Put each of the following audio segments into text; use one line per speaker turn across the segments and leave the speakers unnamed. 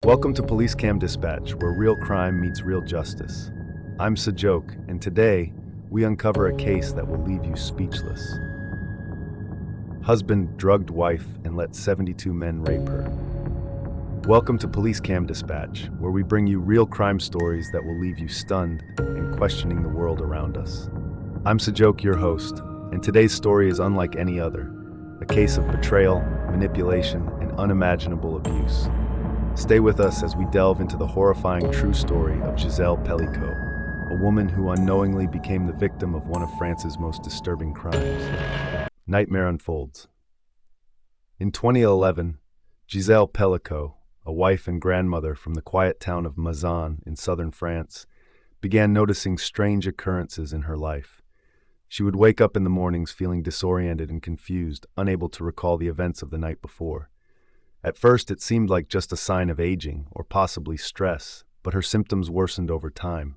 Welcome to Police Cam Dispatch, where real crime meets real justice. I'm Sajok, and today we uncover a case that will leave you speechless. Husband drugged wife and let 72 men rape her. Welcome to Police Cam Dispatch, where we bring you real crime stories that will leave you stunned and questioning the world around us. I'm Sajok, your host, and today's story is unlike any other. A case of betrayal, manipulation, and unimaginable abuse. Stay with us as we delve into the horrifying true story of Gisèle Pélicot, a woman who unknowingly became the victim of one of France's most disturbing crimes. Nightmare unfolds. In 2011, Gisèle Pélicot, a wife and grandmother from the quiet town of Mazan in southern France, began noticing strange occurrences in her life. She would wake up in the mornings feeling disoriented and confused, unable to recall the events of the night before. At first, it seemed like just a sign of aging or possibly stress, but her symptoms worsened over time.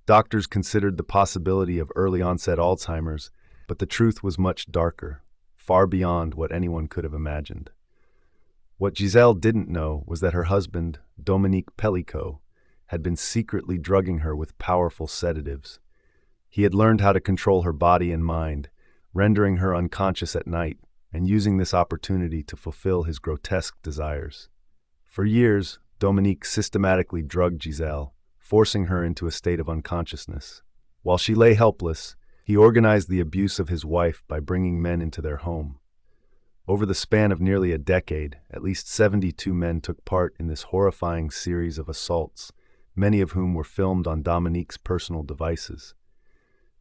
Doctors considered the possibility of early-onset Alzheimer's, but the truth was much darker, far beyond what anyone could have imagined. What Gisèle didn't know was that her husband, Dominique Pélicot, had been secretly drugging her with powerful sedatives. He had learned how to control her body and mind, rendering her unconscious at night, and using this opportunity to fulfill his grotesque desires. For years, Dominique systematically drugged Gisèle, forcing her into a state of unconsciousness. While she lay helpless, he organized the abuse of his wife by bringing men into their home. Over the span of nearly a decade, at least 72 men took part in this horrifying series of assaults, many of whom were filmed on Dominique's personal devices.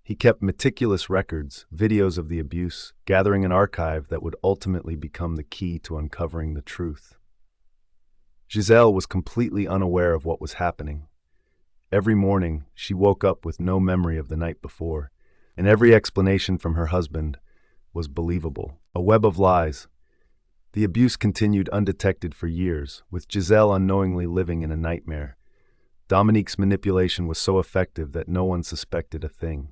He kept meticulous records, videos of the abuse, gathering an archive that would ultimately become the key to uncovering the truth. Gisèle was completely unaware of what was happening. Every morning, she woke up with no memory of the night before, and every explanation from her husband was believable. A web of lies. The abuse continued undetected for years, with Gisèle unknowingly living in a nightmare. Dominique's manipulation was so effective that no one suspected a thing.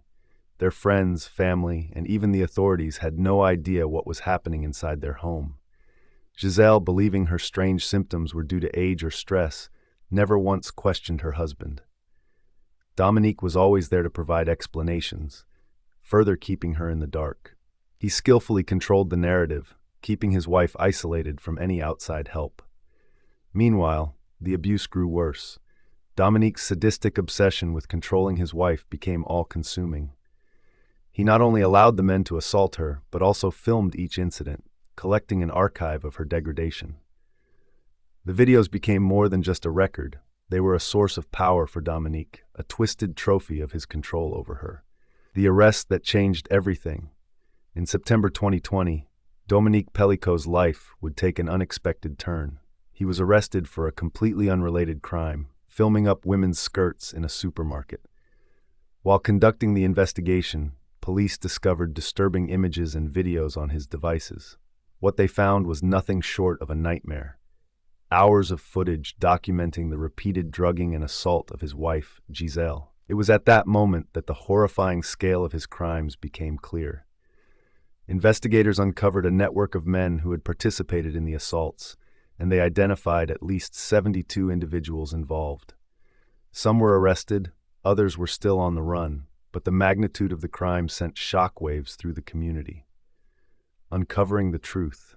Their friends, family, and even the authorities had no idea what was happening inside their home. Gisèle, believing her strange symptoms were due to age or stress, never once questioned her husband. Dominique was always there to provide explanations, further keeping her in the dark. He skillfully controlled the narrative, keeping his wife isolated from any outside help. Meanwhile, the abuse grew worse. Dominique's sadistic obsession with controlling his wife became all-consuming. He not only allowed the men to assault her, but also filmed each incident, collecting an archive of her degradation. The videos became more than just a record. They were a source of power for Dominique, a twisted trophy of his control over her. The arrest that changed everything. In September 2020, Dominique Pélicot's life would take an unexpected turn. He was arrested for a completely unrelated crime, filming up women's skirts in a supermarket. While conducting the investigation, police discovered disturbing images and videos on his devices. What they found was nothing short of a nightmare. Hours of footage documenting the repeated drugging and assault of his wife, Gisèle. It was at that moment that the horrifying scale of his crimes became clear. Investigators uncovered a network of men who had participated in the assaults, and they identified at least 72 individuals involved. Some were arrested, others were still on the run, but the magnitude of the crime sent shockwaves through the community. Uncovering the truth.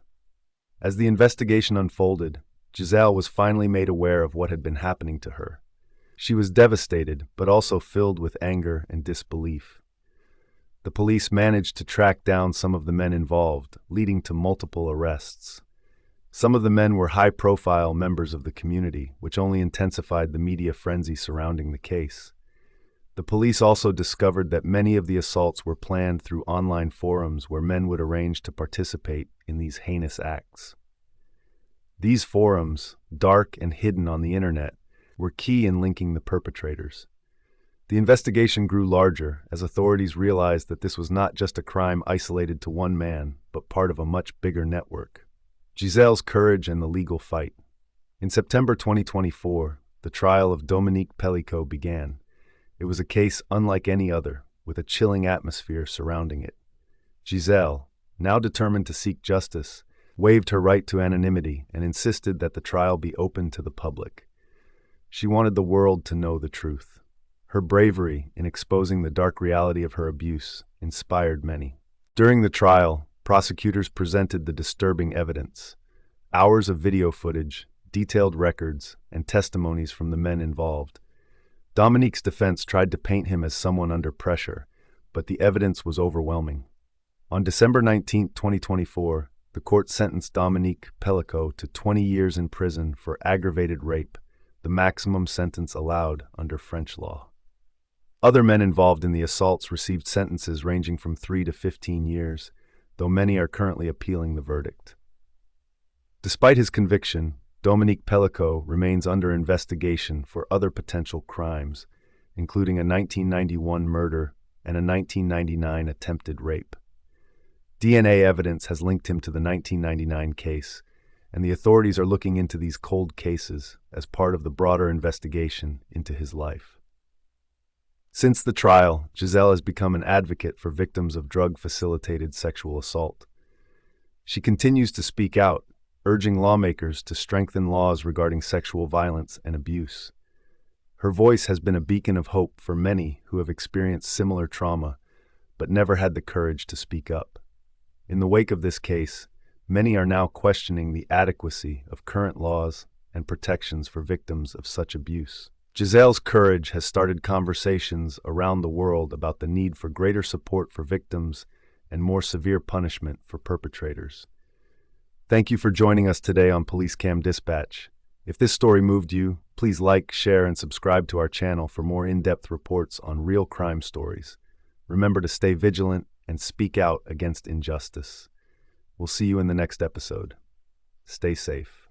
As the investigation unfolded, Gisèle was finally made aware of what had been happening to her. She was devastated, but also filled with anger and disbelief. The police managed to track down some of the men involved, leading to multiple arrests. Some of the men were high-profile members of the community, which only intensified the media frenzy surrounding the case. The police also discovered that many of the assaults were planned through online forums where men would arrange to participate in these heinous acts. These forums, dark and hidden on the internet, were key in linking the perpetrators. The investigation grew larger as authorities realized that this was not just a crime isolated to one man, but part of a much bigger network. Gisèle's courage and the legal fight. In September 2024, the trial of Dominique Pélicot began. It was a case unlike any other, with a chilling atmosphere surrounding it. Gisèle, now determined to seek justice, waived her right to anonymity and insisted that the trial be open to the public. She wanted the world to know the truth. Her bravery in exposing the dark reality of her abuse inspired many. During the trial, prosecutors presented the disturbing evidence: hours of video footage, detailed records, and testimonies from the men involved. Dominique's defense tried to paint him as someone under pressure, but the evidence was overwhelming. On December 19, 2024, the court sentenced Gisèle Pélicot to 20 years in prison for aggravated rape, the maximum sentence allowed under French law. Other men involved in the assaults received sentences ranging from 3 to 15 years, though many are currently appealing the verdict. Despite his conviction, Gisèle Pélicot remains under investigation for other potential crimes, including a 1991 murder and a 1999 attempted rape. DNA evidence has linked him to the 1999 case, and the authorities are looking into these cold cases as part of the broader investigation into his life. Since the trial, Gisèle has become an advocate for victims of drug-facilitated sexual assault. She continues to speak out, urging lawmakers to strengthen laws regarding sexual violence and abuse. Her voice has been a beacon of hope for many who have experienced similar trauma, but never had the courage to speak up. In the wake of this case, many are now questioning the adequacy of current laws and protections for victims of such abuse. Gisèle's courage has started conversations around the world about the need for greater support for victims and more severe punishment for perpetrators. Thank you for joining us today on Police Cam Dispatch. If this story moved you, please like, share, and subscribe to our channel for more in-depth reports on real crime stories. Remember to stay vigilant and speak out against injustice. We'll see you in the next episode. Stay safe.